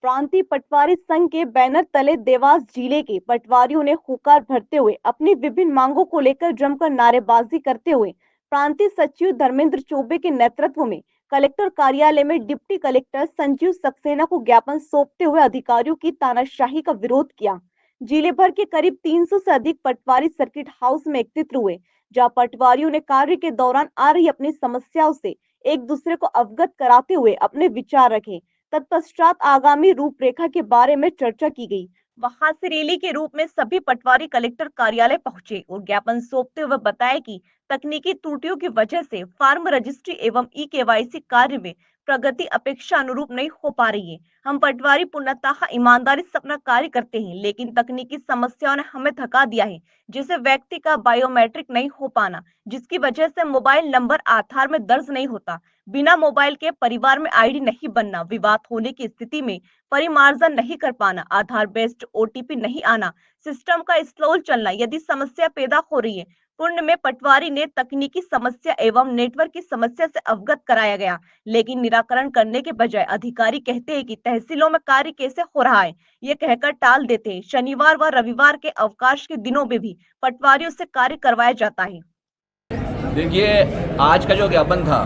प्रांतीय पटवारी संघ के बैनर तले देवास जिले के पटवारियों ने हुंकार भरते हुए अपनी विभिन्न मांगों को लेकर जमकर नारेबाजी करते हुए प्रांतीय सचिव धर्मेंद्र चौबे के नेतृत्व में कलेक्टर कार्यालय में डिप्टी कलेक्टर संजीव सक्सेना को ज्ञापन सौंपते हुए अधिकारियों की तानाशाही का विरोध किया। जिले भर के करीब 300 से अधिक पटवारी सर्किट हाउस में एकत्रित हुए, जहां पटवारियों ने कार्य के दौरान आ रही अपनी समस्याओं से एक दूसरे को अवगत कराते हुए अपने विचार रखे। तत्पश्चात आगामी रूपरेखा के बारे में चर्चा की गई। वहां से रैली के रूप में सभी पटवारी कलेक्टर कार्यालय पहुंचे और ज्ञापन सौंपते हुए बताया कि तकनीकी त्रुटियों की वजह से फार्म रजिस्ट्री एवं ई-केवाईसी कार्य में प्रगति अपेक्षा अनुरूप नहीं हो पा रही है। हम पटवारी पूर्णतः ईमानदारी से अपना कार्य करते हैं, लेकिन तकनीकी समस्याओं ने हमें थका दिया है, जैसे व्यक्ति का बायोमेट्रिक नहीं हो पाना, जिसकी वजह से मोबाइल नंबर आधार में दर्ज नहीं होता, बिना मोबाइल के परिवार में आईडी नहीं बनना, विवाद होने की स्थिति में परिमार्जन नहीं कर पाना, आधार बेस्ड ओटीपी नहीं आना, सिस्टम का स्लो चलना, यदि समस्या पैदा हो रही है पूर्ण में पटवारी ने तकनीकी समस्या एवं नेटवर्क की समस्या से अवगत कराया गया, लेकिन निराकरण करने के बजाय अधिकारी कहते हैं कि तहसीलों में कार्य कैसे हो रहा है, ये कहकर टाल देते हैं। शनिवार व रविवार के अवकाश के दिनों में भी पटवारियों से कार्य करवाया जाता है। देखिए, आज का जो ज्ञापन था,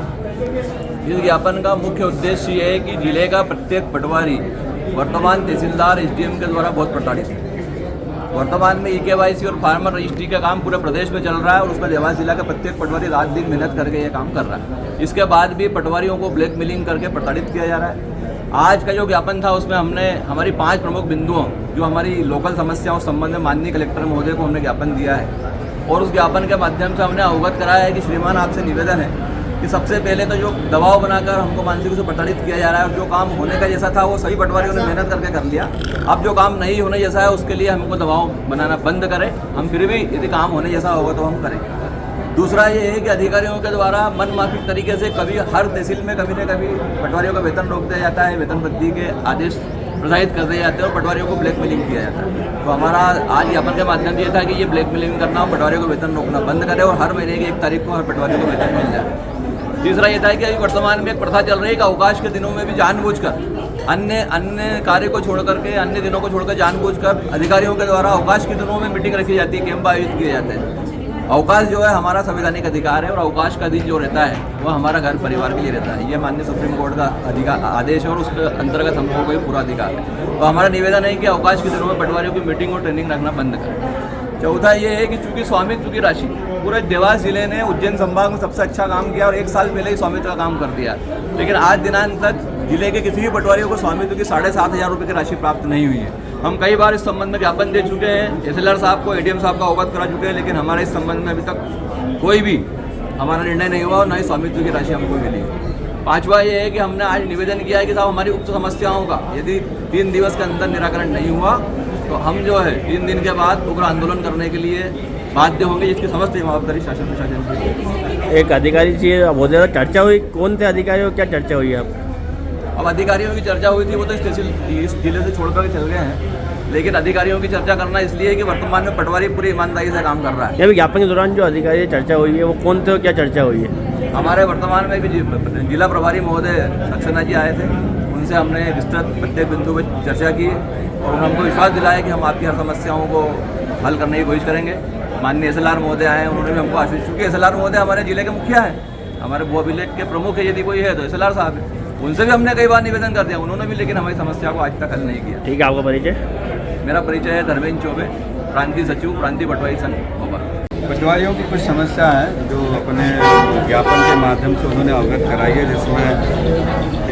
इस ज्ञापन का मुख्य उद्देश्य ये है कि जिले का प्रत्येक पटवारी वर्तमान तहसीलदार एसडीएम के द्वारा बहुत प्रताड़ित है। वर्तमान में ई-केवाईसी और फार्मर रजिस्ट्री का काम पूरे प्रदेश में चल रहा है और उसमें देवास जिला का प्रत्येक पटवारी रात दिन मेहनत करके ये काम कर रहा है। इसके बाद भी पटवारियों को ब्लैकमेलिंग करके प्रताड़ित किया जा रहा है। आज का जो ज्ञापन था उसमें हमने हमारी 5 प्रमुख बिंदुओं, जो हमारी लोकल समस्याओं संबंध में माननीय कलेक्टर महोदय को हमने ज्ञापन दिया है और उस ज्ञापन के माध्यम से हमने अवगत कराया है कि श्रीमान आपसे निवेदन है कि सबसे पहले तो जो दबाव बनाकर हमको मानसिक रूप से प्रताड़ित किया जा रहा है और जो काम होने का जैसा था वो सभी पटवारियों ने मेहनत करके कर लिया, अब जो काम नहीं होने जैसा है उसके लिए हमको दबाव बनाना बंद करें। हम फिर भी यदि काम होने जैसा होगा तो हम करेंगे। दूसरा ये है कि अधिकारियों के द्वारा मनमाफिक तरीके से कभी हर तहसील में कभी न कभी पटवारियों का वेतन रोक दिया जाता है, वेतन वृद्धि के आदेश प्रसारित कर दिए जाते हैं और पटवारियों को ब्लैकमेलिंग किया जाता है। तो हमारा आज ज्ञापन के माध्यम से ये था कि ये ब्लैकमेलिंग करना, पटवारियों को वेतन रोकना बंद करें और हर महीने की 1 तारीख को हर पटवारियों को वेतन मिल जाए। तीसरा ये था कि अभी वर्तमान में एक प्रथा चल रही है कि अवकाश के दिनों में भी जानबूझकर अन्य कार्य को छोड़ करके, अन्य दिनों को छोड़कर जानबूझकर अधिकारियों के द्वारा अवकाश के दिनों में मीटिंग रखी जाती है, कैंप आयोजित किए जाते हैं। अवकाश जो है हमारा संवैधानिक अधिकार है और अवकाश का दिन जो रहता है वो हमारा घर परिवार के लिए रहता है। ये माननीय सुप्रीम कोर्ट का आदेश है और उसके अंतर्गत हम लोगों को पूरा अधिकार है। तो हमारा निवेदन है कि अवकाश के दिनों में पटवारियों की मीटिंग और ट्रेनिंग रखना बंद करें। चौथा ये है कि चूंकि स्वामित्व की राशि पूरे देवास जिले ने उज्जैन संभाग में सबसे अच्छा काम किया और 1 साल पहले ही स्वामित्व का काम कर दिया, लेकिन आज दिनांक तक जिले के किसी भी पटवारियों को स्वामित्व की 7,500 रुपये की राशि प्राप्त नहीं हुई है। हम कई बार इस संबंध में ज्ञापन दे चुके हैं, एसएलआर साहब को, एडीएम साहब का अवगत करा चुके हैं, लेकिन हमारे इस संबंध में अभी तक कोई भी हमारा निर्णय नहीं हुआ और न ही स्वामित्व की राशि हमको मिली। पांचवा ये है कि हमने आज निवेदन किया है कि साहब हमारी उक्त समस्याओं का यदि 3 दिवस के अंदर निराकरण नहीं हुआ तो हम जो है 3 दिन के बाद उग्र आंदोलन करने के लिए बाध्य होंगे, जिसकी समस्त जवाबदारी शासन प्रशासन की। एक अधिकारी से बहुत ज़्यादा चर्चा हुई, कौन थे अधिकारी और क्या चर्चा हुई आप? अब अधिकारियों की चर्चा हुई थी वो तो इस जिले से छोड़ कर चल गए हैं, लेकिन अधिकारियों की चर्चा करना इसलिए है कि वर्तमान में पटवारी पूरी ईमानदारी से काम कर रहा है। अभी ज्ञापन के दौरान जो अधिकारी चर्चा हुई है वो कौन थे और क्या चर्चा हुई है? हमारे वर्तमान में भी जिला प्रभारी महोदय सक्सेना जी आए थे, उनसे हमने विस्तृत प्रत्येक बिंदु पर चर्चा की और हमको विश्वास दिलाया कि हम आपकी हर समस्याओं को हल करने की कोशिश करेंगे। माननीय एसएलआर महोदय आए, उन्होंने भी हमको आश्वस्त, चूँकि एसएलआर महोदय हमारे जिले के मुखिया हैं, हमारे भू अभिलेख के प्रमुख है, यदि कोई है तो एसएलआर साहब है। उनसे भी हमने कई बार निवेदन कर दिया, उन्होंने भी, लेकिन हमारी समस्या को आज तक हल नहीं किया। ठीक है, आपका परिचय? मेरा परिचय है धर्मेंद्र चौबे, प्रांतीय सचिव, प्रांतीय पटवारी संघ भोपाल। पटवारियों की कुछ समस्या है जो अपने ज्ञापन के माध्यम से उन्होंने अवगत कराई है, जिसमें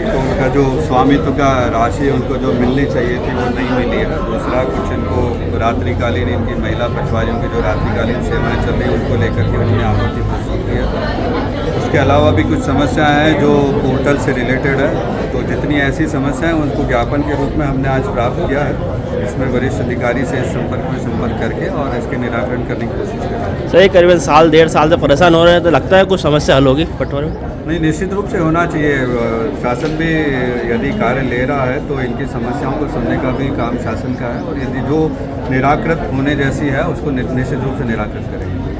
एक उनका जो स्वामित्व का राशि उनको जो मिलनी चाहिए थी वो नहीं मिली है। दूसरा, कुछ इनको रात्रिकालीन, इनकी महिला पटवारियों की जो रात्रिकालीन सेवाएं चल रही हैं उनको लेकर के उन्होंने आपत्ति प्रस्तुत की है। उसके अलावा भी कुछ समस्याएं हैं जो पोर्टल से रिलेटेड है, तो जितनी ऐसी समस्याएं उनको ज्ञापन के रूप में हमने आज प्राप्त किया है। इसमें वरिष्ठ अधिकारी से इस संपर्क करके और इसके निराकरण करने की कोशिश करेंगे। सही, करीबन 1.5 साल से परेशान हो रहे हैं, तो लगता है कुछ समस्या हल होगी पटवारी में? नहीं, निश्चित रूप से होना चाहिए। शासन भी यदि कार्य ले रहा है तो इनकी समस्याओं को सुनने का भी काम शासन का है और यदि जो निराकृत होने जैसी है उसको निश्चित रूप से निराकृत करेंगे।